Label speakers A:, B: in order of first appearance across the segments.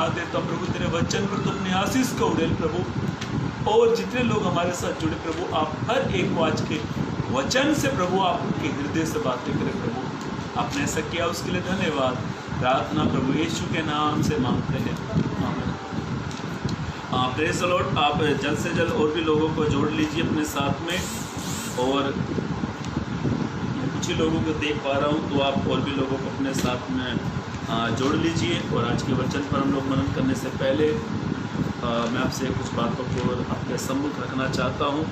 A: धन्यवाद देता हूँ प्रभु, तेरे वचन पर तो अपनी आशीष को उड़ेल प्रभु। और जितने लोग हमारे साथ जुड़े प्रभु, आप हर एक को आज के वचन से प्रभु आप उनके हृदय से बातें करें प्रभु। आपने ऐसा किया उसके लिए धन्यवाद। प्रार्थना प्रभु यीशु के नाम से मांगते हैं, आमीन। Praise the Lord. आप जल्द से जल्द और भी लोगों को जोड़ लीजिए अपने साथ में, और कुछ ही लोगों को देख पा रहा हूँ तो आप और भी लोगों को अपने साथ में जोड़ लीजिए। और आज के वचन पर हम लोग मनन करने से पहले मैं आपसे कुछ बातों को आपके सम्मुख रखना चाहता हूँ।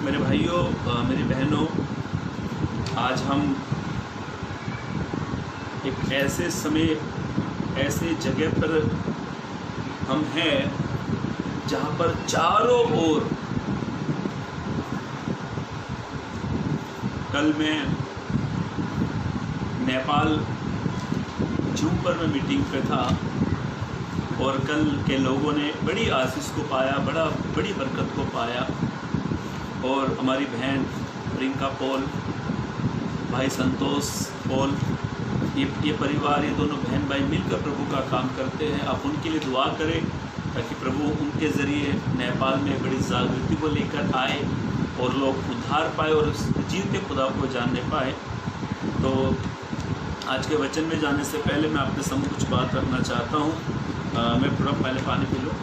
A: मेरे भाइयों, मेरी बहनों, आज हम एक ऐसे समय, ऐसे जगह पर हम हैं जहाँ पर चारों ओर, कल मैं नेपाल जूम पर मैं मीटिंग पे था और कल के लोगों ने बड़ी आशीष को पाया, बड़ी बरकत को पाया। और हमारी बहन प्रियंका पॉल, भाई संतोष पॉल, ये परिवार, ये दोनों बहन भाई मिलकर प्रभु का काम करते हैं। आप उनके लिए दुआ करें ताकि प्रभु उनके ज़रिए नेपाल में बड़ी जागृति को लेकर आए और लोग उद्धार पाए और जीते खुदा को जानने पाए। तो आज के वचन में जाने से पहले मैं आपके सामने कुछ बात रखना चाहता हूँ। मैं थोड़ा पहले पानी पी लूँ।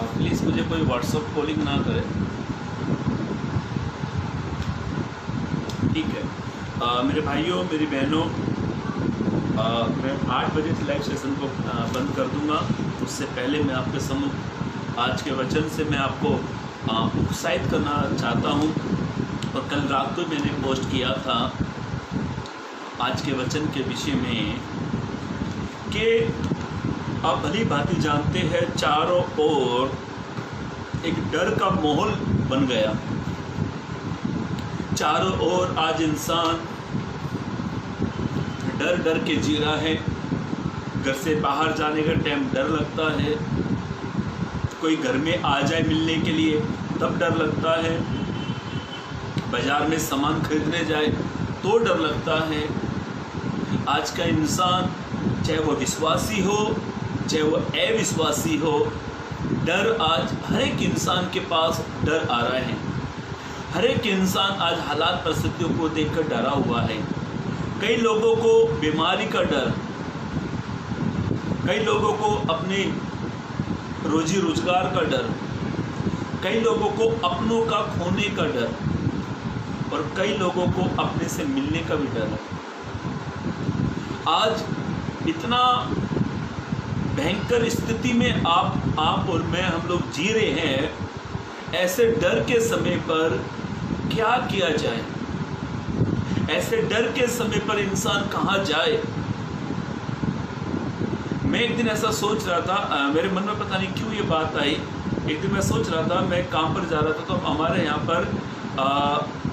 A: प्लीज़ मुझे कोई व्हाट्सएप कॉलिंग ना करे, ठीक है। मेरे भाइयों, मेरी बहनों, मैं 8 बजे से लाइव सेशन को बंद कर दूंगा। उससे पहले मैं आपके सम्मुख आज के वचन से मैं आपको उत्साहित करना चाहता हूं। और कल रात को मैंने पोस्ट किया था आज के वचन के विषय में कि आप भली भांति जानते हैं चारों ओर एक डर का माहौल बन गया। चारों ओर आज इंसान डर डर के जी रहा है। घर से बाहर जाने का टाइम डर लगता है, कोई घर में आ जाए मिलने के लिए तब डर लगता है, बाजार में सामान खरीदने जाए तो डर लगता है। आज का इंसान, चाहे वो विश्वासी हो चाहे वो अविश्वासी हो, डर आज हर एक इंसान के पास डर आ रहा है। हर एक इंसान आज हालात परिस्थितियों को देखकर डरा हुआ है। कई लोगों को बीमारी का डर, कई लोगों को अपने रोजी रोजगार का डर, कई लोगों को अपनों का खोने का डर, और कई लोगों को अपने से मिलने का भी डर है। आज इतना भयंकर स्थिति में आप और मैं, हम लोग जी रहे हैं। ऐसे डर के समय पर क्या किया जाए? ऐसे डर के समय पर इंसान कहाँ जाए? मैं एक दिन ऐसा सोच रहा था, मेरे मन में पता नहीं क्यों ये बात आई। एक दिन मैं सोच रहा था, मैं काम पर जा रहा था, तो हमारे यहाँ पर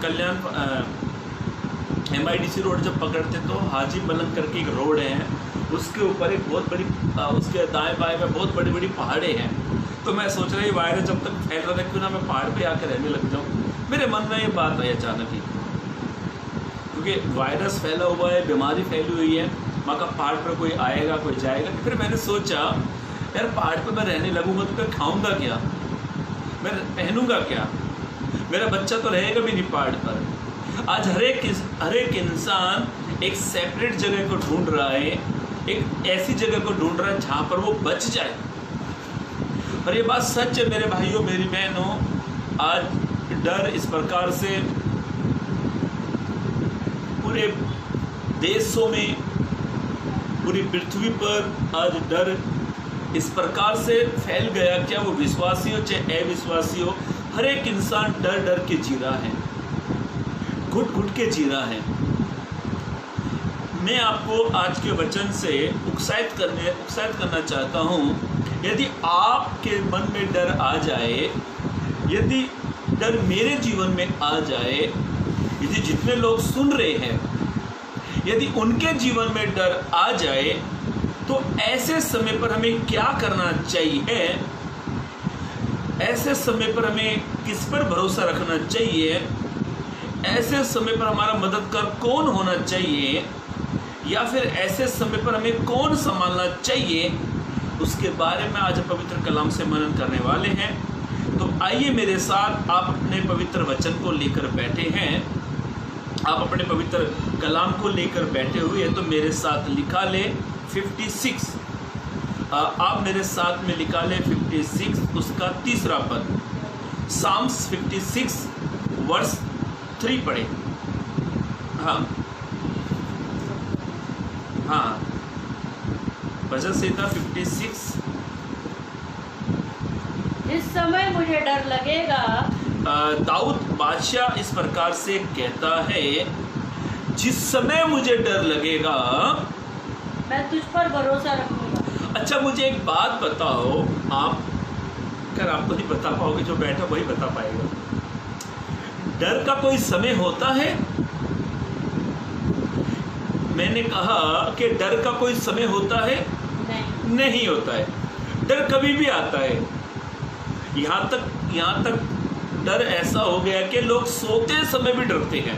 A: कल्याण MIDC रोड जब पकड़ते तो हाजी मलंग करके एक रोड है, उसके ऊपर एक बहुत बड़ी, उसके दाएं बाएं में बहुत बड़ी बड़ी पहाड़े हैं। तो मैं सोच रहा ये वायरस जब तक फैल रहा था, क्यों ना मैं पहाड़ पे आकर रहने लग जाऊँ। मेरे मन में ये बात आई अचानक ही, क्योंकि वायरस फैला हुआ है, बीमारी फैली हुई है। मैं कहा पहाड़ पर कोई आएगा कोई जाएगा। फिर मैंने सोचा यार पहाड़ पर मैं रहने लगूंगा तो फिर खाऊंगा क्या, मैं पहनूंगा क्या, मेरा बच्चा तो रहेगा भी नहीं पहाड़ पर। आज हर एक इंसान एक सेपरेट जगह को ढूंढ रहा है, एक ऐसी जगह को ढूंढ रहा है जहाँ पर वो बच जाए। और ये बात सच है मेरे भाइयों, मेरी बहनों। आज डर इस प्रकार से पूरे देशों में, पूरी पृथ्वी पर आज डर इस प्रकार से फैल गया, क्या वो विश्वासी हो चाहे अविश्वासी हो, हर एक इंसान डर डर के जी रहा है, घुट घुट के जी रहा है। मैं आपको आज के वचन से उत्साहित करना चाहता हूँ। यदि आपके मन में डर आ जाए, यदि डर मेरे जीवन में आ जाए, यदि जितने लोग सुन रहे हैं यदि उनके जीवन में डर आ जाए, तो ऐसे समय पर हमें क्या करना चाहिए, ऐसे समय पर हमें किस पर भरोसा रखना चाहिए, ऐसे समय पर हमारा मददगार कौन होना चाहिए, या फिर ऐसे समय पर हमें कौन संभालना चाहिए, उसके बारे में आज पवित्र कलाम से मनन करने वाले हैं। तो आइए मेरे साथ, आप अपने पवित्र वचन को लेकर बैठे हैं, आप अपने पवित्र कलाम को लेकर बैठे हुए हैं, तो मेरे साथ लिखा ले 56, आप मेरे साथ में लिखा ले 56 उसका तीसरा पद, साम्स 56 वर्स 3 पढ़े। हाँ हाँ, भजन संहिता 56।
B: जिस समय मुझे डर लगेगा,
A: दाऊद बादशाह इस प्रकार से कहता है, जिस समय मुझे डर लगेगा
B: मैं तुझ पर भरोसा रखूंगा।
A: अच्छा, मुझे एक बात बताओ, आप अगर आप तो नहीं बता पाओगे, जो बैठा वही बता पाएगा। डर का कोई समय होता है? मैंने कहा कि डर का कोई समय होता है? नहीं होता है। डर कभी भी आता है। यहाँ तक डर ऐसा हो गया कि लोग सोते समय भी डरते हैं।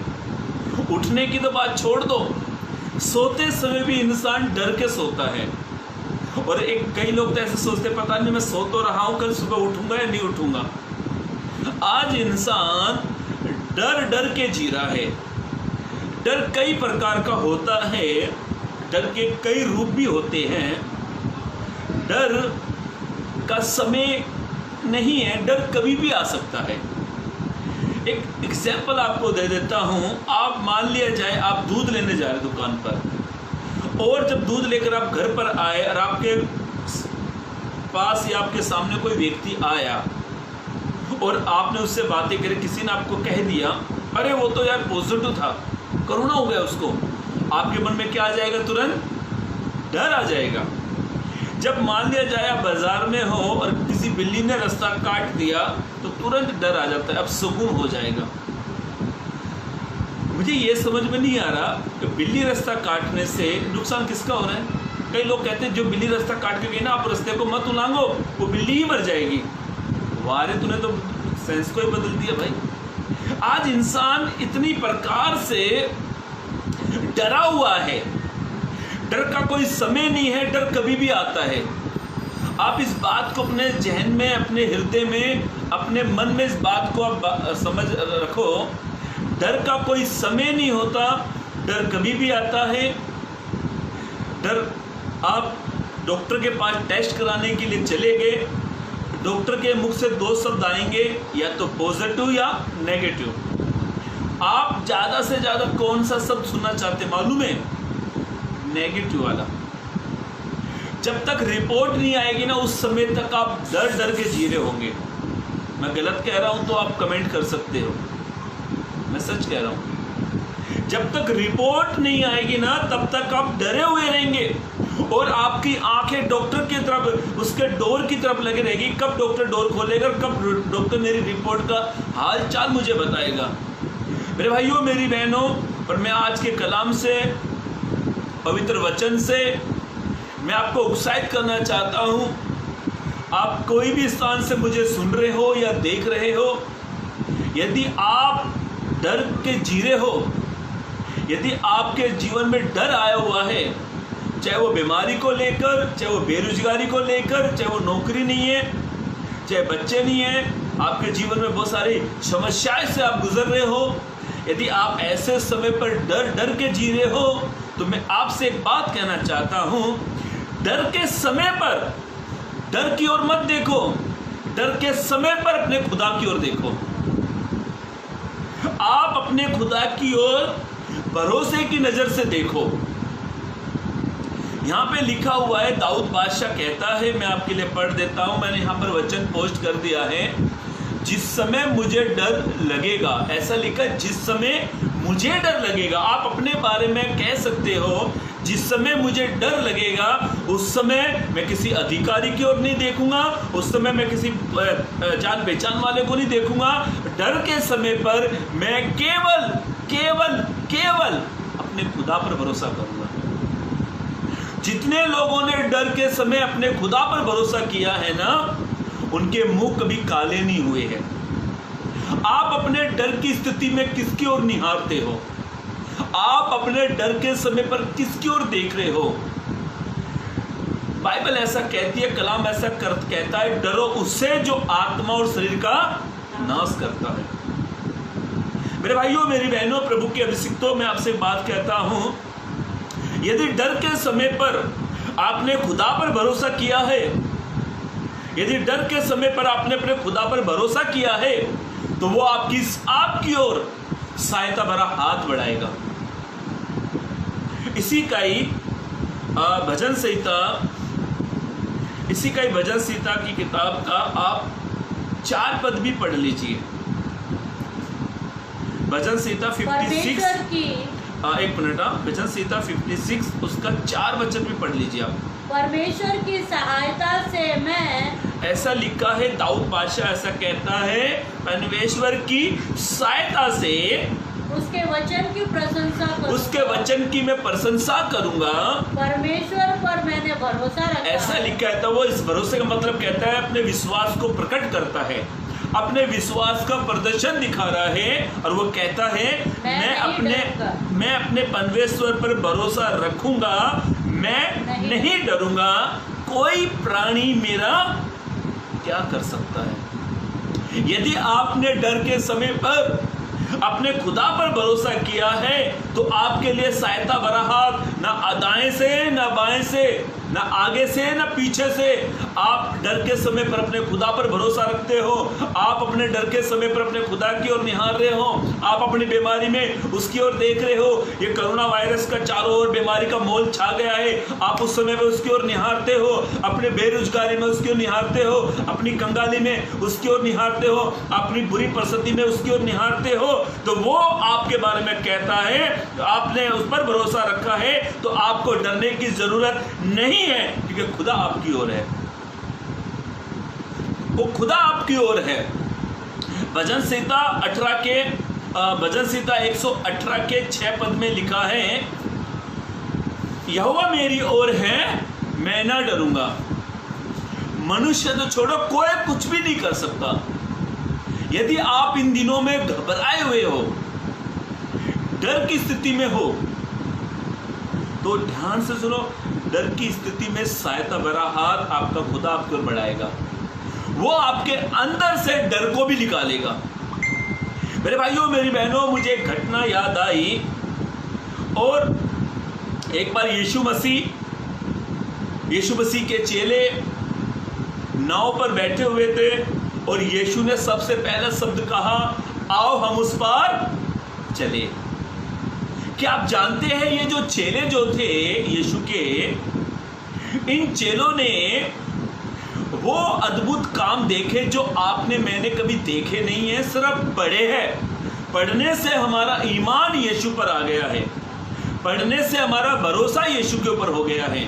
A: उठने की तो बात छोड़ दो, सोते समय भी इंसान डर के सोता है। और कई लोग तो ऐसे सोचते, पता नहीं मैं सो तो रहा हूँ, कल सुबह उठूंगा या नहीं उठूंगा। आज इंसान डर के जी रहा है। डर कई प्रकार का होता है, डर के कई रूप भी होते हैं। डर का समय नहीं है, डर कभी भी आ सकता है। एक एग्जाम्पल आपको दे देता हूँ। आप मान लिया जाए आप दूध लेने जा रहे दुकान पर, और जब दूध लेकर आप घर पर आए और आपके पास या आपके सामने कोई व्यक्ति आया और आपने उससे बातें करी, किसी ने आपको कह दिया, अरे वो तो यार पॉजिटिव था, कोरोना हो गया उसको, आपके मन में क्या आ जाएगा? तुरंत डर आ जाएगा। जब मान लिया जाए आप बाजार में हो और किसी बिल्ली ने रास्ता काट दिया, तो तुरंत डर आ जाता है, अब सुकून हो जाएगा। मुझे ये समझ में नहीं आ रहा कि बिल्ली रास्ता काटने से नुकसान किसका हो रहा है। कई लोग कहते हैं जो बिल्ली रास्ता काट के गई ना, आप रास्ते को मत उलांघो, वो बिल्ली ही मर जाएगी। वारे तूने तो सेंस को ही बदल दिया भाई। आज इंसान इतनी प्रकार से डरा हुआ है। डर का कोई समय नहीं है, डर कभी भी आता है। आप इस बात को अपने जहन में, अपने हृदय में, अपने मन में इस बात को आप समझ रखो। डर का कोई समय नहीं होता, डर कभी भी आता है। डर, आप डॉक्टर के पास टेस्ट कराने के लिए चले गए, डॉक्टर के मुख से 2 शब्द आएंगे, या तो पॉजिटिव या नेगेटिव। आप ज़्यादा से ज़्यादा कौन सा शब्द सुनना चाहते मालूम है? नेगेटिव वाला। जब तक रिपोर्ट नहीं आएगी ना, उस समय तक आप डर के जी रहे होंगे। मैं गलत कह रहा हूं तो आप कमेंट कर सकते हो, मैं सच कह रहा हूं। जब तक रिपोर्ट नहीं आएगी ना, तब तक आप डरे हुए रहेंगे और आपकी आंखें डॉक्टर की तरफ, उसके डोर की तरफ लगी रहेगी। कब डॉक्टर डोर खोलेगा, कब डॉक्टर मेरी रिपोर्ट का हाल चाल मुझे बताएगा। मेरे भाइयों, मेरी बहनों, और मैं आज के कलाम से, पवित्र वचन से मैं आपको उत्साहित करना चाहता हूं। आप कोई भी स्थान से मुझे सुन रहे हो या देख रहे हो, यदि आप डर के जी रहे हो, यदि आपके जीवन में डर आया हुआ है, चाहे वो बीमारी को लेकर, चाहे वो बेरोजगारी को लेकर, चाहे वो नौकरी नहीं है, चाहे बच्चे नहीं है, आपके जीवन में बहुत सारी समस्याएं से आप गुजर रहे हो, यदि आप ऐसे समय पर डर के जी रहे हो, तो मैं आपसे एक बात कहना चाहता हूं। डर के समय पर डर की ओर मत देखो, डर के समय पर अपने खुदा की ओर देखो। आप अपने खुदा की ओर भरोसे की नजर से देखो। यहाँ पे लिखा हुआ है, दाऊद बादशाह कहता है, मैं आपके लिए पढ़ देता हूं, मैंने यहाँ पर वचन पोस्ट कर दिया है। जिस समय मुझे डर लगेगा, ऐसा लिखा, जिस समय मुझे डर लगेगा। आप अपने बारे में कह सकते हो, जिस समय मुझे डर लगेगा उस समय मैं किसी अधिकारी की ओर नहीं देखूंगा, उस समय मैं किसी जान पहचान वाले को नहीं देखूंगा। डर के समय पर मैं केवल केवल केवल अपने खुदा पर भरोसा करूंगा। जितने लोगों ने डर के समय अपने खुदा पर भरोसा किया है ना, उनके मुंह कभी काले नहीं हुए हैं। आप अपने डर की स्थिति में किसकी ओर निहारते हो? आप अपने डर के समय पर किसकी ओर देख रहे हो? बाइबल ऐसा कहती है, कलाम ऐसा कहता है, डरो उससे जो आत्मा और शरीर का नाश करता है। मेरे भाइयों, मेरी बहनों, प्रभु के अभिषिक्तों, मैं आपसे बात कहता हूं, यदि डर के समय पर आपने खुदा पर भरोसा किया है, यदि डर के समय पर आपने अपने खुदा पर भरोसा किया है, तो वो आपकी ओर सहायता भरा हाथ बढ़ाएगा। इसी का ही भजन संहिता की किताब का आप 4 पद भी पढ़ लीजिए। भजन संहिता 56, एक मिनट, भजन संहिता 56 उसका 4 वचन भी पढ़ लीजिए आप।
B: परमेश्वर की सहायता से मैं,
A: ऐसा लिखा है, दाऊद बादशाह ऐसा कहता है, परमेश्वर की सहायता से
B: उसके वचन की प्रशंसा करूंगा,
A: उसके वचन की मैं प्रशंसा करूंगा।
B: परमेश्वर पर मैंने भरोसा रखा,
A: ऐसा लिखा है। तो वो इस भरोसे का मतलब कहता है अपने विश्वास को प्रकट करता है, अपने विश्वास का प्रदर्शन दिखा रहा है, और वो कहता है मैं अपने परमेश्वर पर भरोसा रखूंगा, मैं नहीं डरूंगा। कोई प्राणी मेरा क्या कर सकता है? यदि आपने डर के समय पर अपने खुदा पर भरोसा किया है, तो आपके लिए सहायता भरा हाथ, ना दाएं से ना बाएं से, ना आगे से ना पीछे से। आप डर के समय पर अपने खुदा पर भरोसा रखते हो, आप अपने डर के समय पर अपने खुदा की ओर निहार रहे हो, आप अपनी बीमारी में उसकी ओर देख रहे हो। ये कोरोना वायरस का चारों ओर बीमारी का मोल छा गया है, आप उस समय पर उसकी ओर निहारते हो, अपने बेरोजगारी में उसकी ओर निहारते हो, अपनी कंगाली में उसकी ओर निहारते हो, अपनी बुरी परिस्थिति में उसकी ओर निहारते हो। तो वो आपके बारे में कहता है, आपने उस पर भरोसा रखा है तो आपको डरने की जरूरत नहीं है, क्योंकि खुदा आपकी ओर है, वो खुदा आपकी ओर है। भजन संहिता 118 के 6 पद में लिखा है, यहोवा मेरी ओर है, मैं ना डरूंगा। मनुष्य तो छोड़ो, कोई कुछ भी नहीं कर सकता। यदि आप इन दिनों में घबराए हुए हो, डर की स्थिति में हो, तो ध्यान से सुनो, डर की स्थिति में सहायता भरा हाथ आपका खुदा आपको बढ़ाएगा। वो आपके अंदर से डर को भी निकालेगा। मेरे भाइयों, मेरी बहनों, मुझे एक घटना याद आई, और एक बार यीशु मसीह के चेले नाव पर बैठे हुए थे, और यीशु ने सबसे पहला शब्द कहा, आओ हम उस पार चले। क्या आप जानते हैं, ये जो चेले जो थे यीशु के, इन चेलों ने वो अद्भुत काम देखे जो आपने मैंने कभी देखे नहीं है, सिर्फ पढ़े हैं। पढ़ने से हमारा ईमान यीशु पर आ गया है, पढ़ने से हमारा भरोसा यीशु के ऊपर हो गया है,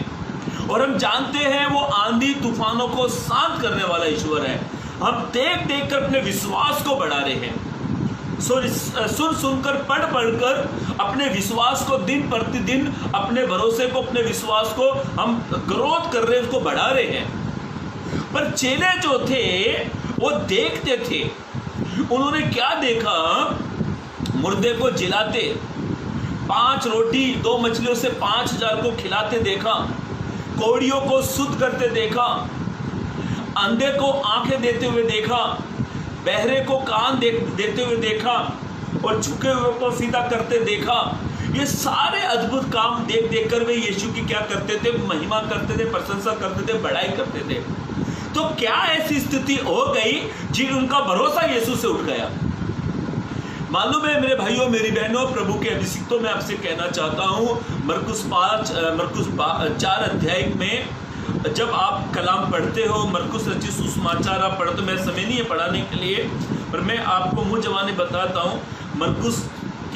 A: और हम जानते हैं वो आंधी तूफानों को शांत करने वाला ईश्वर है। हम देख देख कर अपने विश्वास को बढ़ा रहे हैं, सुन सुनकर पढ़ कर अपने विश्वास को दिन प्रतिदिन, अपने भरोसे को, अपने विश्वास को हम ग्रोथ कर रहे हैं, उसको बढ़ा रहे हैं। पर चेले जो थे वो देखते थे। उन्होंने क्या देखा? मुर्दे को जिलाते, 5 रोटी 2 मछलियों से 5000 को खिलाते देखा, कोड़ियों को शुद्ध करते देखा, अंधे को आंखें देते हुए देखा, बहरे को कान देते हुए देखा, और झुके हुए को सीधा करते देखा। ये सारे अद्भुत काम देख देख कर वे यीशु की क्या करते थे? महिमा करते थे, प्रशंसा करते थे, बड़ाई करते थे। तो क्या ऐसी स्थिति हो गई जिन उनका भरोसा यीशु से उठ गया? मालूम है मेरे भाइयों, मेरी बहनों, प्रभु के अभिषिक्तों, मैं आपसे कहना चाहता हूँ, मरकुस 4 अध्याय में जब आप कलाम पढ़ते हो, मरकुस रचित सुसमाचार आप पढ़ते हो, मेरा समय नहीं है पढ़ाने के लिए, पर मैं आपको मुँह जवानी बताता हूँ। मरकुस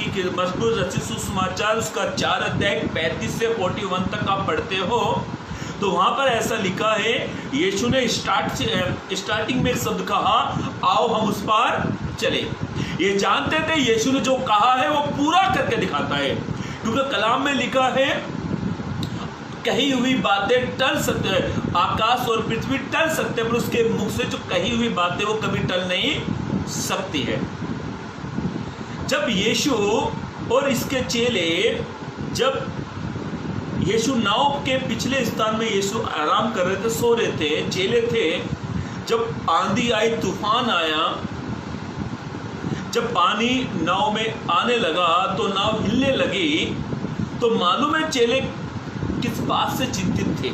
A: की मजबूत रचित सुसमाचार उसका 4 अध्याय 35 से 41 तक आप पढ़ते हो तो वहां पर ऐसा लिखा है, यीशु ने स्टार्टिंग में एक शब्द कहा, आओ हम उस पार चले। ये जानते थे यीशु ने जो कहा है वो पूरा करके दिखाता है, क्योंकि कलाम में लिखा है कही हुई बातें टल सकते हैं, आकाश और पृथ्वी टल सकते हैं, पर उसके मुख से जो कही हुई बातें वो कभी टल नहीं सकती है। जब यीशु और इसके चेले, जब यीशु नाव के पिछले स्थान में यीशु आराम कर रहे थे, सो रहे थे, चेले थे, जब आंधी आई, तूफान आया, जब पानी नाव में आने लगा तो नाव हिलने लगी, तो मालूम है चेले किस बात से चिंतित थे?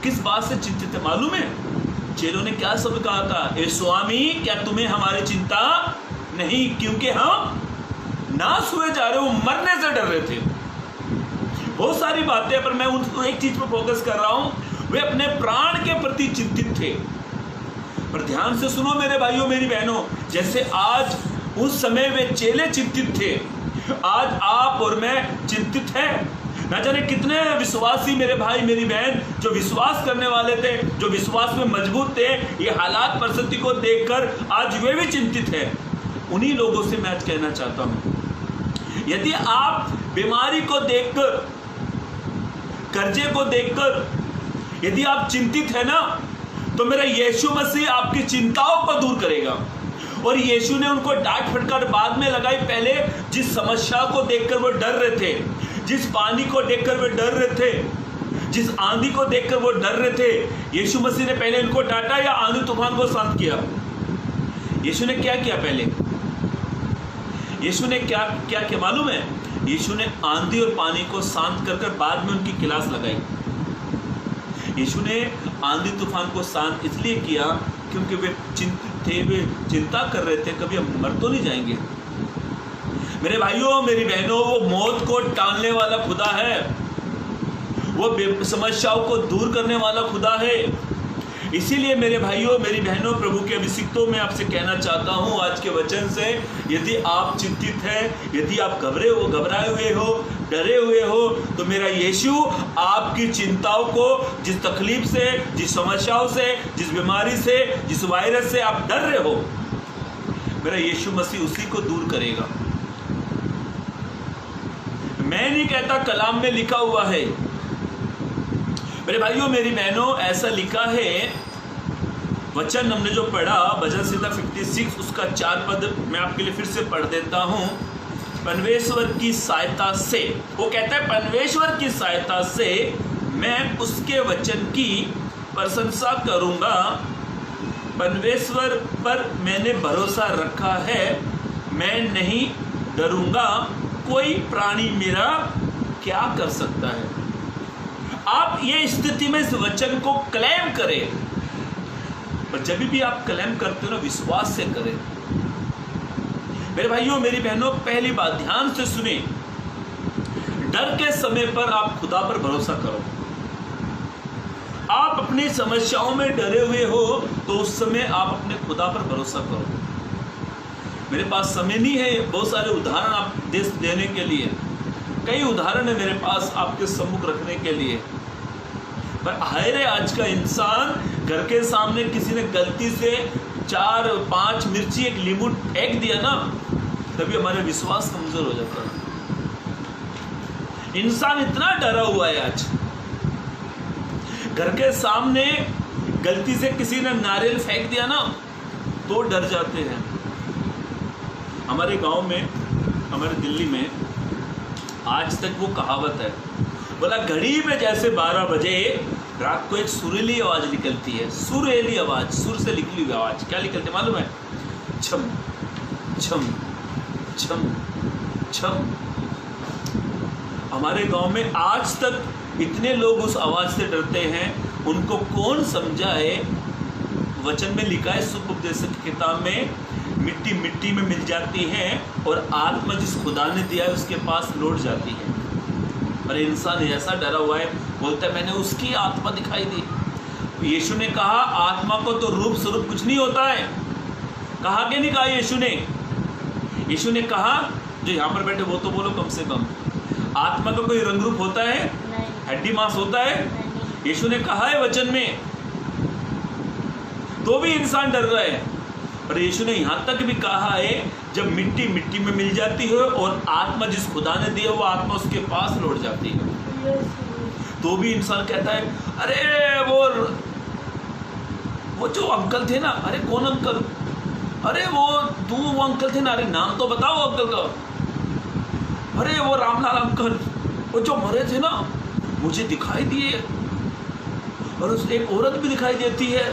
A: किस बात से चिंतित थे मालूम है? चेलों ने क्या शब्द कहा था? ए स्वामी, क्या तुम्हें हमारी चिंता नहीं, क्योंकि हम नाश हुए जा रहे, वो मरने से डर रहे थे। बहुत सारी बातें, पर मैं उन एक चीज पर फोकस कर रहा हूं, वे अपने प्राण के प्रति चिंतित थे। पर ध्यान से सुनो मेरे भाइयों मेरी बहनों, जैसे आज उस समय वे चेले चिंतित थे, आज आप और मैं चिंतित हैं। ना जाने कितने विश्वासी मेरे भाई मेरी बहन जो विश्वास करने वाले थे, जो विश्वास में मजबूत थे, ये हालात परिस्थिति को देखकर आज वे भी चिंतित हैं। उन्हीं लोगों से मैं आज कहना चाहता हूं, यदि आप बीमारी को देखकर, कर्जे को देखकर यदि आप चिंतित है ना, तो मेरा यीशु मसीह आपकी चिंताओं को दूर करेगा। और यीशु ने उनको डांट फटकार बाद में लगाई, पहले जिस समस्या को देखकर वो डर रहे थे, जिस पानी को देखकर वे डर रहे थे, जिस आंधी को देखकर वो डर रहे थे, यीशु मसीह ने पहले इनको डांटा या आंधी तूफान को शांत किया? यीशु ने क्या किया? पहले यीशु ने क्या किया मालूम है? यीशु ने आंधी और पानी को शांत कर बाद में उनकी क्लास लगाई। यीशु ने आंधी तूफान को शांत इसलिए किया क्योंकि वे चिंतित थे, वे चिंता कर रहे थे कभी हम मर तो नहीं जाएंगे। मेरे भाइयों मेरी बहनों, वो मौत को टालने वाला खुदा है, वो समस्याओं को दूर करने वाला खुदा है। इसीलिए मेरे भाइयों मेरी बहनों, प्रभु के अभिषिक्तों में आपसे कहना चाहता हूं आज के वचन से, यदि आप चिंतित हैं, यदि आप घबराए हुए हो, डरे हुए हो, तो मेरा यीशु आपकी चिंताओं को, जिस तकलीफ से, जिस समस्याओं से, जिस बीमारी से, जिस वायरस से आप डर रहे हो, मेरा यीशु मसीह उसी को दूर करेगा। मैं नहीं कहता, कलाम में लिखा हुआ है। मेरे भाइयों मेरी बहनों, ऐसा लिखा है, वचन हमने जो पढ़ा भजन संहिता 56 उसका 4 पद मैं आपके लिए फिर से पढ़ देता हूं। परमेश्वर की सहायता से, वो कहता है परमेश्वर की सहायता से मैं उसके वचन की प्रशंसा करूंगा। परमेश्वर पर मैंने भरोसा रखा है, मैं नहीं डरूंगा, कोई प्राणी मेरा क्या कर सकता है। आप ये स्थिति में इस वचन को क्लेम करें, पर जब भी आप क्लेम करते हो ना, विश्वास से करें। मेरे भाइयों मेरी बहनों, पहली बात ध्यान से सुने, डर के समय पर आप खुदा पर भरोसा करो। आप अपनी समस्याओं में डरे हुए हो तो उस समय आप अपने खुदा पर भरोसा करो। मेरे पास समय नहीं है बहुत सारे उदाहरण आप देने के लिए, कई उदाहरण है मेरे पास आपके सम्मुख रखने के लिए, पर हाय रे आज का इंसान, घर के सामने किसी ने गलती से 4-5 मिर्ची एक नींबू फेंक दिया ना, तभी हमारा विश्वास कमजोर हो जाता है। इंसान इतना डरा हुआ है आज, घर के सामने गलती से किसी ने नारियल फेंक दिया ना तो डर जाते हैं। हमारे गांव में, हमारे दिल्ली में आज तक वो कहावत है, बोला घड़ी में जैसे 12 बजे रात को एक सुरीली आवाज निकलती है, सुरीली आवाज, सुर से निकली हुई आवाज। क्या निकलती है मालूम है? छम छम छम छम। हमारे गांव में आज तक इतने लोग उस आवाज से डरते हैं, उनको कौन समझाए? वचन में लिखा है, सुपदेशक की किताब में, मिट्टी मिट्टी में मिल जाती है और आत्मा जिस खुदा ने दिया है उसके पास लौट जाती है। पर इंसान ऐसा डरा हुआ है, बोलता है मैंने उसकी आत्मा दिखाई दी। यीशु ने कहा आत्मा को तो रूप स्वरूप कुछ नहीं होता है। कहा कि नहीं कहा यीशु ने? यीशु ने कहा, जो यहाँ पर बैठे वो तो बोलो कम से कम, आत्मा का कोई रंग रूप होता है?
B: नहीं।
A: हड्डी मांस होता है?
B: नहीं।
A: यीशु ने कहा है वचन में, तो भी इंसान डर रहा है। और यीशु ने यहाँ तक भी कहा है, जब मिट्टी मिट्टी में मिल जाती है और आत्मा जिस खुदा ने दी है वो आत्मा उसके पास लौट जाती है, तो भी इंसान कहता है, अरे वो जो अंकल थे ना, अरे कौन अंकल, अरे वो अंकल थे ना, अरे नाम तो बताओ अंकल का, अरे वो रामलाल अंकल, वो जो मरे थे ना, मुझे दिखाई दिए। और उस एक औरत भी दिखाई देती है,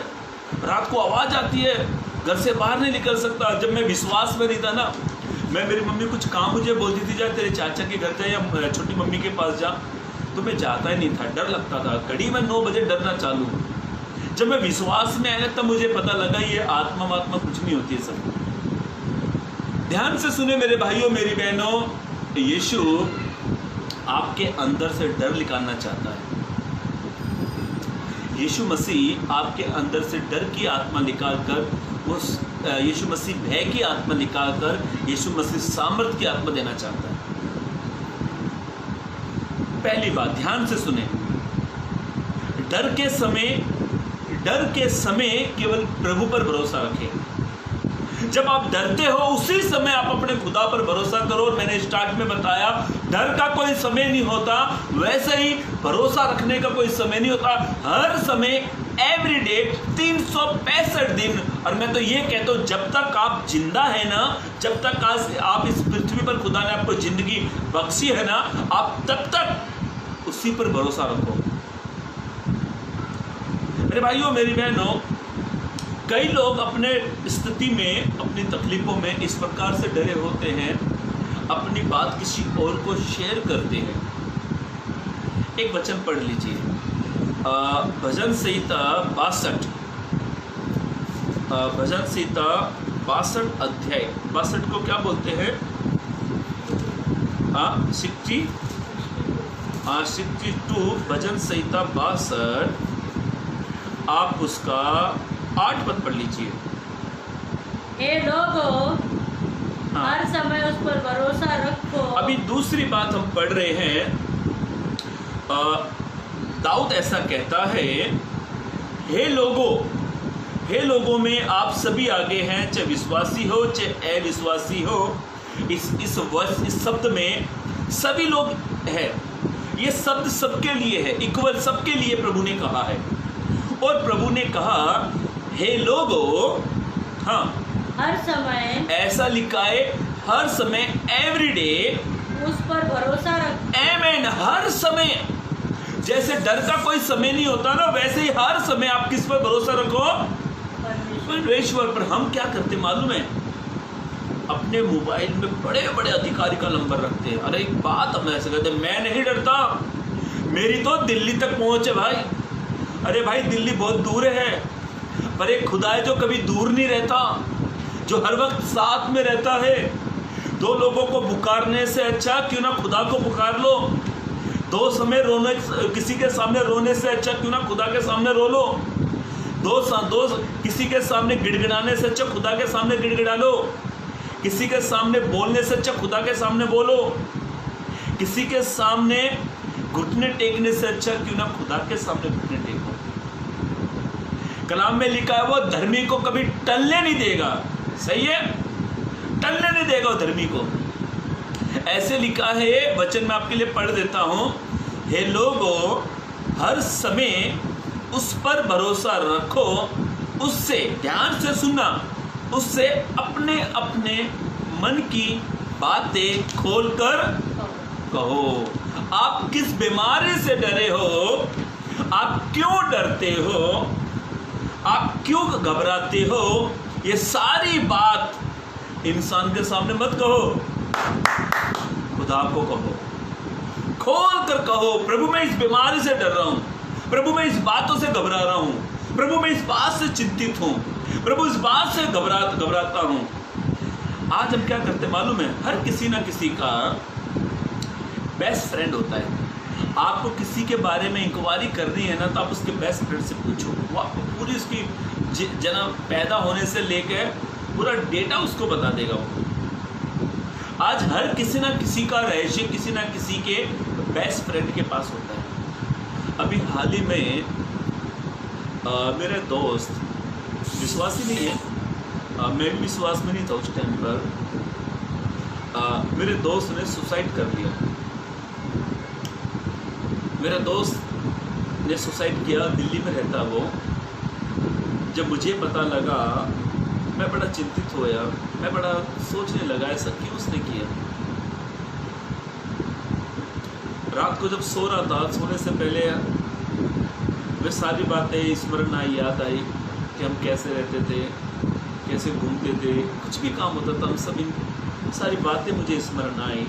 A: रात को आवाज़ आती है, घर से बाहर नहीं निकल सकता। जब मैं विश्वास में नहीं था ना, मैं, मेरी मम्मी कुछ काम मुझे बोलती थी, जा तेरे चाचा के घर जा या छोटी मम्मी के पास जा, तो मैं जाता ही नहीं था, डर लगता था। कड़ी में 9 बजे डरना चालू। जब मैं विश्वास में आया तब मुझे पता लगा ये आत्मा कुछ नहीं होती है सब। ध्यान से सुने मेरे भाइयों मेरी बहनों, यीशु आपके अंदर से डर निकालना चाहता है। यीशु मसीह आपके अंदर से डर की आत्मा निकालकर, उस यीशु मसीह भय की आत्मा निकालकर यीशु मसीह सामर्थ की आत्मा देना चाहता है। पहली बात ध्यान से सुने, डर के समय केवल प्रभु पर भरोसा रखें। जब आप डरते हो उसी समय आप अपने खुदा पर भरोसा करो। और मैंने स्टार्ट में बताया, डर का कोई समय नहीं होता, वैसे ही भरोसा रखने का कोई समय नहीं होता। हर समय एवरीडे 365 दिन। और मैं तो ये कहता हूँ, जब तक आप जिंदा है ना, जब तक आप इस पृथ्वी पर खुदा ने आपको जिंदगी बख्शी है ना, आप तब तक उसी पर भरोसा रखो। मेरे भाइयों मेरी बहनों, कई लोग अपने स्थिति में, अपनी तकलीफों में इस प्रकार से डरे होते हैं, अपनी बात किसी और को शेयर करते हैं। एक वचन पढ़ लीजिए, भजन संहिता 62, भजन संहिता 62 अध्याय, 62 को क्या बोलते हैं? 62 भजन संहिता 62, आप उसका 8 पद पढ़ लीजिए।
B: हे लोगों, हर समय उस पर भरोसा रखो।
A: अभी दूसरी बात हम पढ़ रहे हैं, दाऊद ऐसा कहता है, हे लोगों में आप सभी आगे हैं, चाहे विश्वासी हो चाहे अविश्वासी हो। इस शब्द में सभी लोग हैं। ये शब्द सबके लिए है, इक्वल सबके लिए प्रभु ने कहा है। और प्रभु ने कहा, हे लोगों, हाँ,
B: हर समय,
A: ऐसा लिखा है, हर समय, एवरीडे
B: उस पर भरोसा रखो।
A: आमेन। हर समय, जैसे डर का कोई समय नहीं होता ना, वैसे ही हर समय आप किस पर भरोसा रखो? परमेश्वर पर। हम क्या करते मालूम है? अपने मोबाइल में बड़े बड़े अधिकारी का नंबर रखते हैं। अरे एक बात हम ऐसे कहते हैं, मैं नहीं डरता, मेरी तो दिल्ली तक पहुंच है भाई। अरे भाई दिल्ली बहुत दूर है, पर एक खुदा है जो कभी दूर नहीं रहता, जो हर वक्त साथ में रहता है। 2 लोगों को पुकारने से अच्छा क्यों ना खुदा को पुकार लो। 2 समय रोने, किसी के सामने रोने से अच्छा क्यों ना खुदा के सामने रो लो। 2 किसी के सामने गिड़गिड़ाने से अच्छा खुदा के सामने गिड़गिड़ा लो। किसी के सामने बोलने से अच्छा खुदा के सामने बोलो। किसी के सामने घुटने टेकने से अच्छा क्यों ना खुदा के सामने घुटने टेको। कलाम में लिखा है, वो धर्मी को कभी टलने नहीं देगा। सही है, टलने नहीं देगा वो धर्मी को। ऐसे लिखा है, वचन में आपके लिए पढ़ देता हूं, हे लोगों, हर समय उस पर भरोसा रखो, उससे, ध्यान से सुनना, उससे अपने अपने मन की बातें खोलकर कहो। आप किस बीमारी से डरे हो? आप क्यों डरते हो? आप क्यों घबराते हो? ये सारी बात इंसान के सामने मत कहो, खुदा को कहो, खोल कर कहो, प्रभु मैं इस बीमारी से डर रहा हूं, प्रभु मैं इस बातों से घबरा रहा हूं, प्रभु मैं इस बात से चिंतित हूं, प्रभु इस बात से घबराता हूं। आज हम क्या करते मालूम है? हर किसी ना किसी का बेस्ट फ्रेंड होता है। आपको किसी के बारे में इंक्वायरी करनी है ना, तो आप उसके बेस्ट फ्रेंड से पूछो। वो आपको पूरी उसकी जन्म पैदा होने से लेकर पूरा डेटा उसको बता देगा वो। आज हर किसी ना किसी का रहस्य किसी ना किसी के बेस्ट फ्रेंड के पास होता है। अभी हाल ही में मेरे दोस्त, विश्वास ही नहीं है, मैं भी विश्वास में नहीं था उस टाइम पर, मेरे दोस्त ने सुसाइड कर लिया। मेरा दोस्त ने सुसाइड किया, दिल्ली में रहता वो। जब मुझे पता लगा मैं बड़ा चिंतित होया, मैं बड़ा सोचने लगा ऐसा क्यों उसने किया। रात को जब सो रहा था, सोने से पहले वे सारी बातें स्मरण आई, याद आई कि हम कैसे रहते थे, कैसे घूमते थे, कुछ भी काम होता था, हम सब इन सारी बातें मुझे स्मरण आई।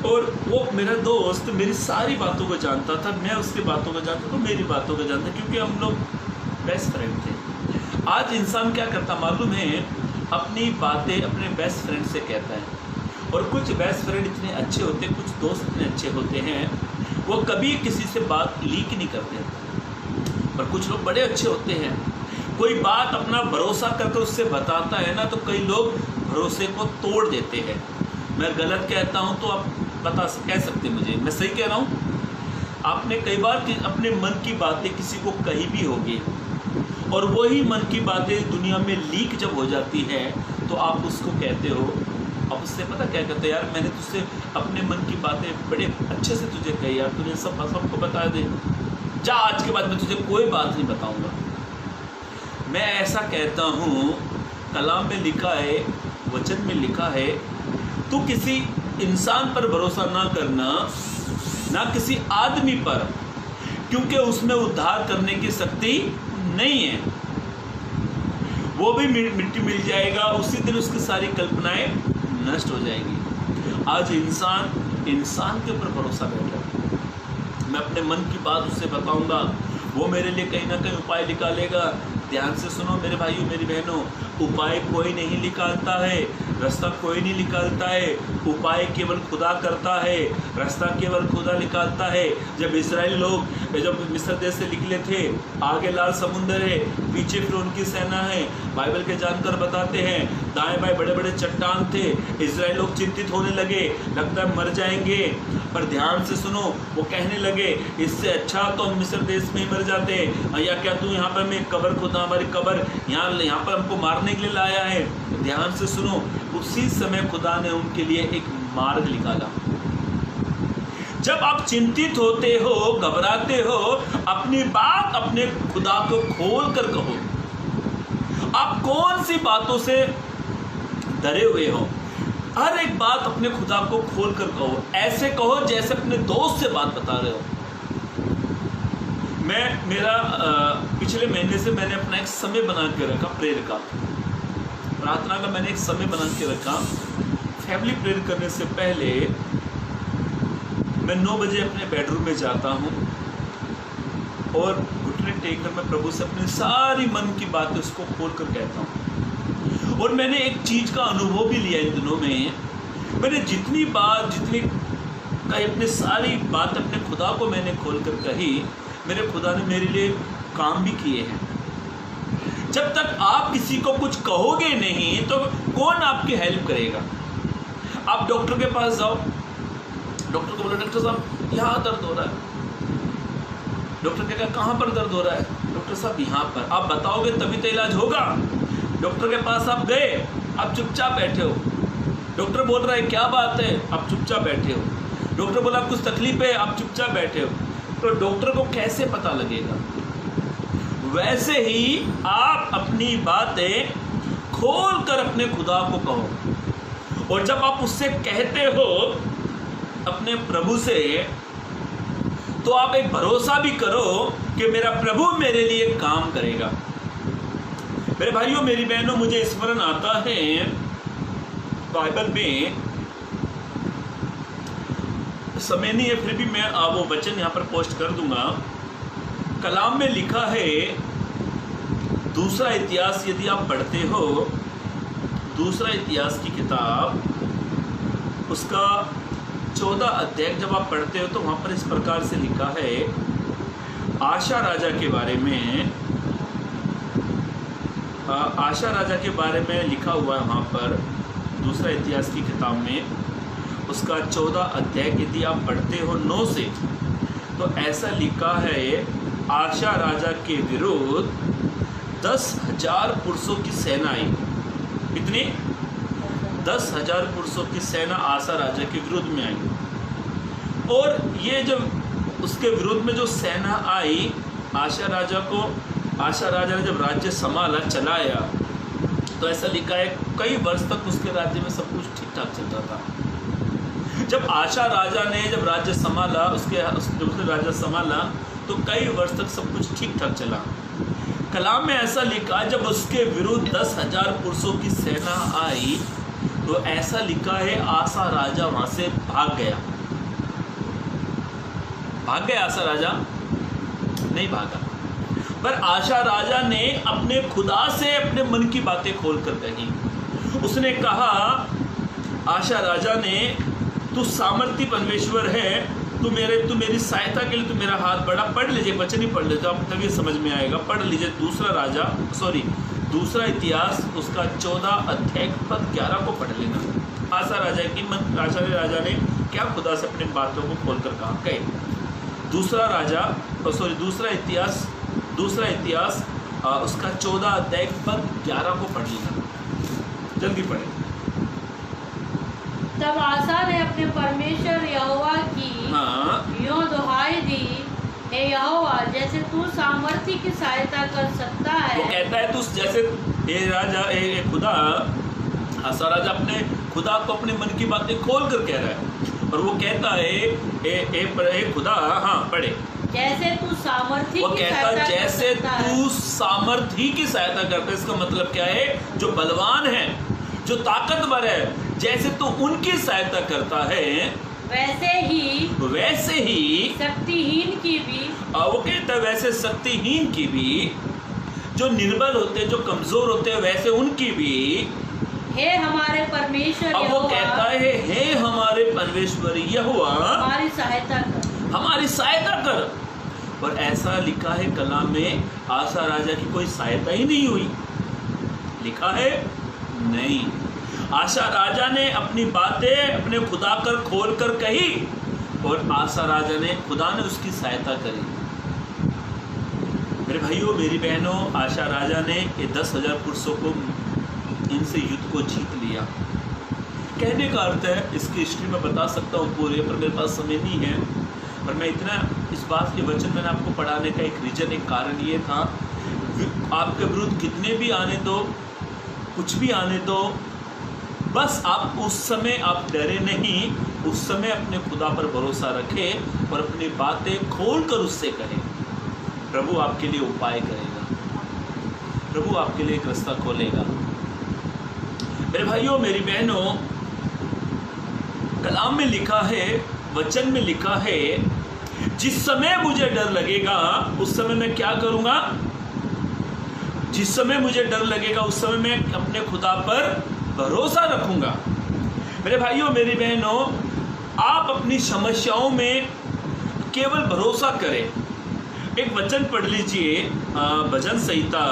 A: और वो मेरा दोस्त मेरी सारी बातों को जानता था, मैं उसकी बातों को जानता था, मेरी बातों को जानता, क्योंकि हम लोग बेस्ट फ्रेंड थे। आज इंसान क्या करता मालूम है, अपनी बातें अपने बेस्ट फ्रेंड से कहता है। और कुछ बेस्ट फ्रेंड इतने अच्छे होते हैं, कुछ दोस्त इतने अच्छे होते हैं, वो कभी किसी से बात लीक नहीं करते। पर कुछ लोग बड़े अच्छे होते हैं, कोई बात अपना भरोसा करके उससे बताता है ना, तो कई लोग भरोसे को तोड़ देते हैं। मैं गलत कहता हूँ तो आप कह सकते मुझे, मैं सही कह रहा हूँ। आपने कई बार अपने मन की बातें किसी को कही भी होगी, और वही मन की बातें दुनिया में लीक जब हो जाती है तो आप उसको कहते हो, अब उससे पता क्या कहते हो, यार मैंने तुझसे अपने मन की बातें बड़े अच्छे से तुझे कही यार, तूने सबको बता दे, जा आज के बाद मैं तुझे कोई बात नहीं बताऊंगा। मैं ऐसा कहता हूँ, कलाम में लिखा है, वचन में लिखा है, तू किसी इंसान पर भरोसा ना करना, ना किसी आदमी पर, क्योंकि उसमें उद्धार करने की शक्ति नहीं है। वो भी मिट्टी मिल जाएगा, उसी दिन उसकी सारी कल्पनाएं नष्ट हो जाएगी। आज इंसान के ऊपर भरोसा बैठा है। मैं अपने मन की बात उससे बताऊंगा, वो मेरे लिए कहीं ना कहीं उपाय निकालेगा। ध्यान से सुनो मेरे भाइयों मेरी बहनों, उपाय कोई नहीं निकालता है, रास्ता कोई नहीं निकालता है, उपाय केवल खुदा करता है, रास्ता केवल खुदा निकालता है। जब इस्राएली लोग जब मिस्र देश से निकले थे, आगे लाल समुंदर है, पीछे फिर उनकी सेना है। बाइबल के जानकार बताते हैं दाएं बाएं बड़े बड़े चट्टान थे। इस्राएल लोग चिंतित होने लगे, लगता है मर जाएंगे। पर ध्यान से सुनो, वो कहने लगे इससे अच्छा तो हम मिस्र देश में ही मर जाते, या क्या तू यहाँ पर मैं कब्र खुदा हमारी कब्र यहाँ पर हमको मारने के लिए लाया है। ध्यान से सुनो, उसी समय खुदा ने उनके लिए एक मार्ग निकाला। जब आप चिंतित होते हो, घबराते हो, अपनी बात अपने खुदा को खोल कर कहो। आप कौन सी बातों से डरे हुए हो, हर एक बात अपने खुदा को खोल कर कहो। ऐसे कहो जैसे अपने दोस्त से बात बता रहे हो। मेरा पिछले महीने से मैंने अपना एक समय बना के रखा, प्रेयर का, प्रार्थना का मैंने एक समय बना के रखा। फैमिली प्रेयर करने से पहले मैं 9 बजे अपने बेडरूम में जाता हूँ और घुटने टेक कर मैं प्रभु से अपनी सारी मन की बातें उसको खोल कर कहता हूँ। और मैंने एक चीज़ का अनुभव भी लिया इन दिनों में, मैंने जितनी कही अपनी सारी बात अपने खुदा को मैंने खोल कर कही, मेरे खुदा ने मेरे लिए काम भी किए हैं। जब तक आप किसी को कुछ कहोगे नहीं तो कौन आपकी हेल्प करेगा। आप डॉक्टर के पास जाओ, डॉक्टर को बोलो डॉक्टर साहब यहाँ दर्द हो रहा है। डॉक्टर कहेगा कहाँ पर दर्द हो रहा है? डॉक्टर साहब यहाँ पर। आप बताओगे तभी तो इलाज होगा। डॉक्टर के पास आप गए, आप चुपचाप बैठे हो। डॉक्टर बोल रहा है क्या बात है, आप चुपचाप बैठे हो। डॉक्टर बोला कुछ तकलीफ है, आप चुपचाप बैठे हो। तो डॉक्टर को कैसे पता लगेगा? वैसे ही आप अपनी बातें खोल कर अपने खुदा को कहो। और जब आप उससे कहते हो अपने प्रभु से, तो आप एक भरोसा भी करो कि मेरा प्रभु मेरे लिए काम करेगा। मेरे भाइयों मेरी बहनों, मुझे स्मरण आता है बाइबल में, समय नहीं है फिर भी मैं वो वचन यहाँ पर पोस्ट कर दूंगा। कलाम में लिखा है, दूसरा इतिहास यदि आप पढ़ते हो, दूसरा इतिहास की किताब उसका 14 अध्याय जब आप पढ़ते हो तो वहाँ पर इस प्रकार से लिखा है, आशा राजा के बारे में, आशा राजा के बारे में लिखा हुआ है वहाँ पर दूसरा इतिहास की किताब में उसका 14 अध्याय यदि आप पढ़ते हो 9 से, तो ऐसा लिखा है आशा राजा के विरुद्ध 10,000 पुरुषों की सेना आई। कितनी? 10,000 पुरुषों की सेना आशा राजा के विरुद्ध में आई। और ये जब उसके विरुद्ध में जो सेना आई, आशा राजा ने जब राज्य संभाला, चलाया, तो ऐसा लिखा है कई वर्ष तक उसके राज्य में सब कुछ ठीक ठाक चल रहा था। जब आशा राजा ने जब राज्य संभाला, जब उसने राज्य संभाला तो कई वर्ष तक सब कुछ ठीक ठाक चला। कलाम में ऐसा लिखा जब उसके विरुद्ध 10,000 पुरुषों की सेना आई, तो ऐसा लिखा है आशा राजा वहां से भाग गया। भाग गया आशा राजा? नहीं भागा, पर आशा राजा ने अपने खुदा से अपने मन की बातें खोल कर कही। उसने कहा, आशा राजा ने, तू सामर्थी परमेश्वर है, तू मेरी सहायता के लिए तू मेरा हाथ बढ़ा। पढ़ लीजिए, वचन ही पढ़ लीजिए, आप तभी समझ में आएगा। पढ़ लीजिए दूसरा इतिहास उसका 14 अध्याय पद 11 को पढ़ लेना। आशा राजा ने क्या खुदा से अपनी बातों को खोलकर कहा। कहे दूसरा इतिहास उसका 14 अध्याय पद 11 को पढ़ लेना, जल्दी पढ़े।
B: तब आशा ने अपने परमेश्वर यहोवा की यों दुहाई दी, हे यहोवा, जैसे तू सामर्थी की सहायता कर सकता है।
A: वो कहता है तू जैसे खुदा, आशा राजा अपने खुदा को अपने मन की बातें खोल कर कह रहा है, और वो कहता है खुदा, हाँ पढ़े,
B: जैसे तू सामर्थी
A: वो
B: की
A: कहता
B: सहायता
A: जैसे
B: कर सकता है।
A: तू सामर्थी की सहायता करता है। इसका मतलब क्या है? जो बलवान है, जो ताकतवर है, जैसे तू उनकी सहायता करता है, वैसे ही
B: शक्तिहीन की भी।
A: वो कहता है वैसे शक्तिहीन की भी, जो निर्बल होते हैं, जो कमजोर होते हैं, वैसे उनकी भी
B: हे हमारे परमेश्वर
A: अब वो कहता है हे हमारे परमेश्वर यहोवा, हमारी सहायता कर। और ऐसा लिखा है कलाम में, आशा राजा की कोई सहायता ही नहीं हुई। लिखा है नहीं, आशा राजा ने अपनी बातें अपने खुदा कर खोल कर कही, और खुदा ने उसकी सहायता करी। मेरे भाइयों, मेरी बहनों, आशा राजा ने ये 10,000 पुरुषों को, इनसे युद्ध को जीत लिया। कहने का अर्थ है, इसकी हिस्ट्री में बता सकता हूँ पूरे, पर मेरे पास समय नहीं है। पर मैं इतना इस बात के वचन मैंने आपको पढ़ाने का एक रीजन, एक कारण ये था, आपके विरुद्ध कितने भी आने दो, कुछ भी आने दो, बस आप उस समय आप डरे नहीं, उस समय अपने खुदा पर भरोसा रखें और अपनी बातें खोल कर उससे कहें। प्रभु आपके लिए उपाय करेगा, प्रभु आपके लिए एक रास्ता खोलेगा। मेरे भाइयों, मेरी बहनों, कलाम में लिखा है, वचन में लिखा है, जिस समय मुझे डर लगेगा उस समय मैं क्या करूंगा? जिस समय मुझे डर लगेगा उस समय मैं अपने खुदा पर भरोसा रखूंगा। मेरे भाइयों, मेरी बहनों, आप अपनी समस्याओं में केवल भरोसा करें। एक वचन पढ़ लीजिए, भजन संहिता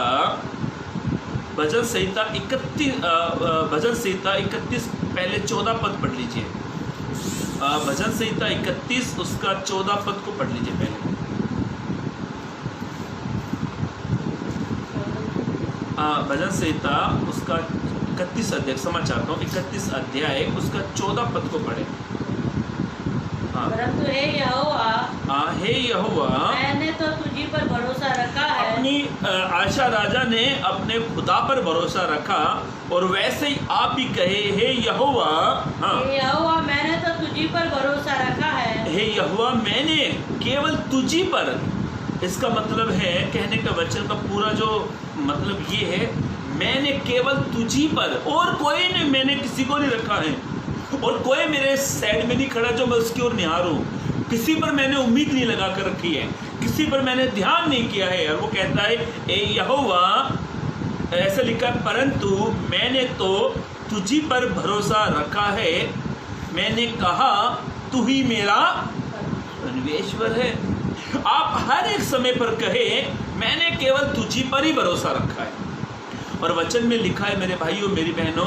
A: 31 पहले 14 पद पढ़ लीजिए। भजन संहिता 31 उसका 14 पद को पढ़ लीजिए पहले। भजन संहिता उसका 31 अध्याय, समझ चाहता हूँ, 31 अध्याय उसका 14 पद को पढ़े।
B: परंतु हे यहोवा, मैंने तो तुझी पर भरोसा रखा है।
A: अपनी आशा राजा ने अपने खुदा पर भरोसा रखा, और वैसे ही आप भी कहे, हे यहोवा,
B: हे यहोवा, मैंने तो तुझी पर भरोसा रखा है।
A: हे यहोवा, मैंने केवल तुझी पर। इसका मतलब है, कहने का वचन का पूरा जो मतलब ये है, मैंने केवल तुझी पर, और कोई नहीं, मैंने किसी को नहीं रखा है, और कोई मेरे साइड में नहीं खड़ा जो मैं उसकी ओर निहारूं। किसी पर मैंने उम्मीद नहीं लगा कर रखी है, किसी पर मैंने ध्यान नहीं किया है। और वो कहता है, ए यहोवा, ऐसा लिखा है, परंतु मैंने तो तुझी पर भरोसा रखा है, मैंने कहा तू ही मेरा परमेश्वर है। आप हर एक समय पर कहे, मैंने केवल तुझी पर ही भरोसा रखा है। और वचन में लिखा है, मेरे भाइयों, मेरी बहनों,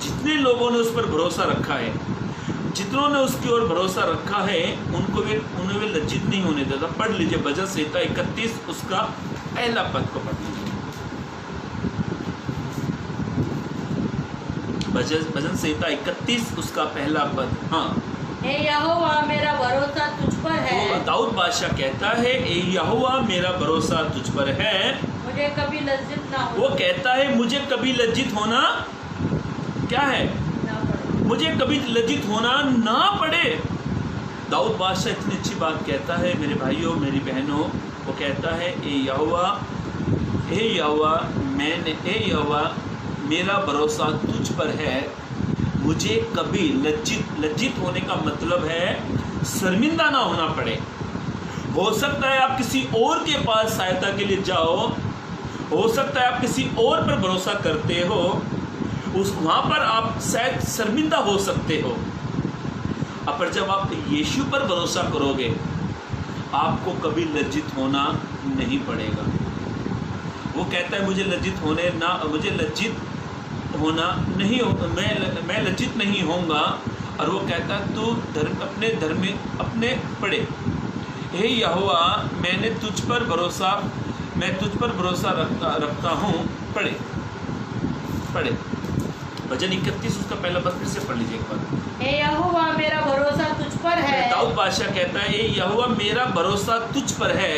A: जितने लोगों ने उस पर भरोसा रखा है, जितनों ने उसकी ओर भरोसा रखा है, उन्हें वे लज्जित नहीं होने देता। पढ़ लीजिए भजन संहिता 31 उसका पहला पद को पढ़ लीजिए। भजन संहिता 31 उसका पहला पद। हाँ,
B: हे यहोवा मेरा भरोसा तुझ पर है।
A: तो दाऊद बादशाह कहता है, ए यहोवा मेरा भरोसा तुझ पर है,
B: मुझे कभी लज्जित ना हो।
A: वो कहता है मुझे कभी लज्जित होना क्या है,
B: ना पड़े।
A: मुझे कभी लज्जित होना ना पड़े। दाऊद बादशाह इतनी अच्छी बात कहता है मेरे भाइयों मेरी बहनों, वो कहता है ए यहोवा मेरा भरोसा तुझ पर है, मुझे कभी लज्जित होने का मतलब है शर्मिंदा ना होना पड़े। हो सकता है आप किसी और के पास सहायता के लिए जाओ, हो सकता है आप किसी और पर भरोसा करते हो, वहाँ पर आप शायद शर्मिंदा हो सकते हो, पर जब आप यीशु पर भरोसा करोगे आपको कभी लज्जित होना नहीं पड़ेगा। वो कहता है मुझे लज्जित होना नहीं हो, मैं लज्जित नहीं होऊंगा। और वो कहता है तू अपने धर्म में अपने पड़े। हे यहोवा मैं तुझ पर भरोसा रखता हूँ। पढ़े भजन 31 उसका पहला पद फिर से पढ़ लीजिए एक बार।
B: हे यहोवा मेरा भरोसा तुझ पर है।
A: दाऊद बादशाह कहता है हे यहोवा मेरा भरोसा तुझ पर है,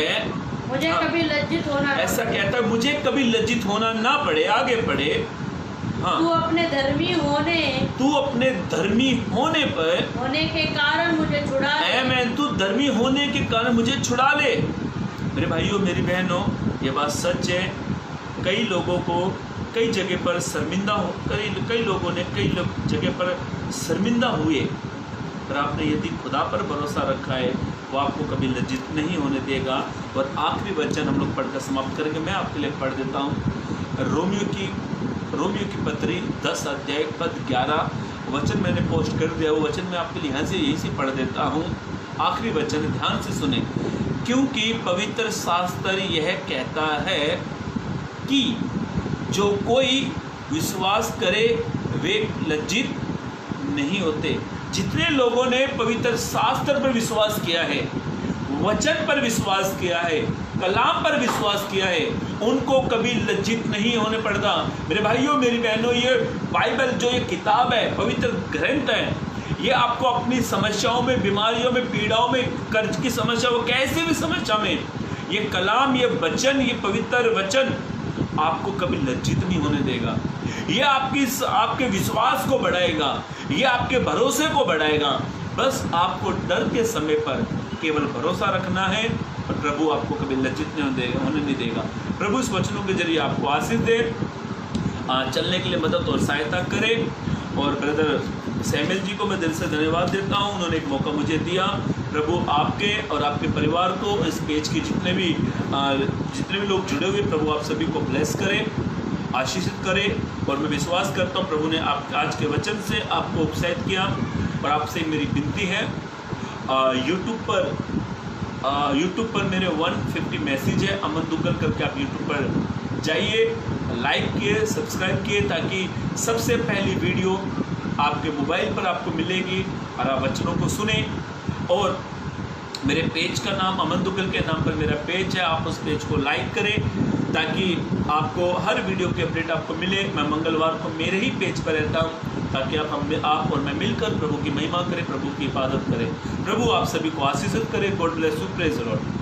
B: मुझे कभी लज्जित होना,
A: ऐसा कहता है मुझे कभी लज्जित होना ना पड़े। आगे पढ़े। हाँ,
B: तू अपने धर्मी होने के कारण मुझे छुड़ा ले।
A: तू धर्मी होने के कारण मुझे छुड़ा ले। मेरे भाइयों मेरी बहनों, ये बात सच है। कई लोगों को कई जगह पर शर्मिंदा हो, कई लोगों ने कई जगह पर शर्मिंदा हुए, पर आपने यदि खुदा पर भरोसा रखा है वो आपको कभी लज्जित नहीं होने देगा। और आखिरी वचन हम लोग पढ़कर समाप्त करेंगे, मैं आपके लिए पढ़ देता हूँ। रोमियो की पत्री 10 अध्याय पद 11 वचन मैंने पोस्ट कर दिया। वो वचन मैं आपके लिए यहाँ से यहीं से पढ़ देता हूँ। आखिरी वचन ध्यान से सुने। क्योंकि पवित्र शास्त्र यह कहता है कि जो कोई विश्वास करे वे लज्जित नहीं होते। जितने लोगों ने पवित्र शास्त्र पर विश्वास किया है, वचन पर विश्वास किया है, कलाम पर विश्वास किया है, उनको कभी लज्जित नहीं होने पड़ता। मेरे भाइयों मेरी बहनों, ये बाइबल जो ये किताब है, पवित्र ग्रंथ है, ये आपको अपनी समस्याओं में, बीमारियों में, पीड़ाओं में, कर्ज की समस्या हो, कैसी भी समस्या में, ये कलाम, ये वचन, ये पवित्र वचन आपको कभी लज्जित नहीं होने देगा। ये आपके विश्वास को बढ़ाएगा, ये आपके भरोसे को बढ़ाएगा। बस आपको डर के समय पर केवल भरोसा रखना है और प्रभु आपको कभी लज्जित होने नहीं देगा। प्रभु इस वचनों के जरिए आपको आशीष दे, चलने के लिए मदद और सहायता करे। और ब्रदर सैमुअल जी को मैं दिल से धन्यवाद देता हूँ, उन्होंने एक मौका मुझे दिया। प्रभु आपके और आपके परिवार को, इस पेज के जितने भी लोग जुड़े हुए, प्रभु आप सभी को ब्लेस करें, आशीषित करें। और मैं विश्वास करता हूँ प्रभु ने आप आज के वचन से आपको उत्साहित किया। और आपसे मेरी विनती है, यूट्यूब पर मेरे 150 मैसेज है, अमन दुग्गल करके आप यूट्यूब पर जाइए, लाइक किए, सब्सक्राइब किए, ताकि सबसे पहली वीडियो आपके मोबाइल पर आपको मिलेगी और आप वचनों को सुने। और मेरे पेज का नाम अमन दुग्गल के नाम पर मेरा पेज है, आप उस पेज को लाइक करें ताकि आपको हर वीडियो की अपडेट आपको मिले। मैं मंगलवार को मेरे ही पेज पर रहता हूँ ताकि आप और मैं मिलकर प्रभु की महिमा करें, प्रभु की इबादत करें। प्रभु आप सभी को आशीषित करें। God bless you, praise the Lord.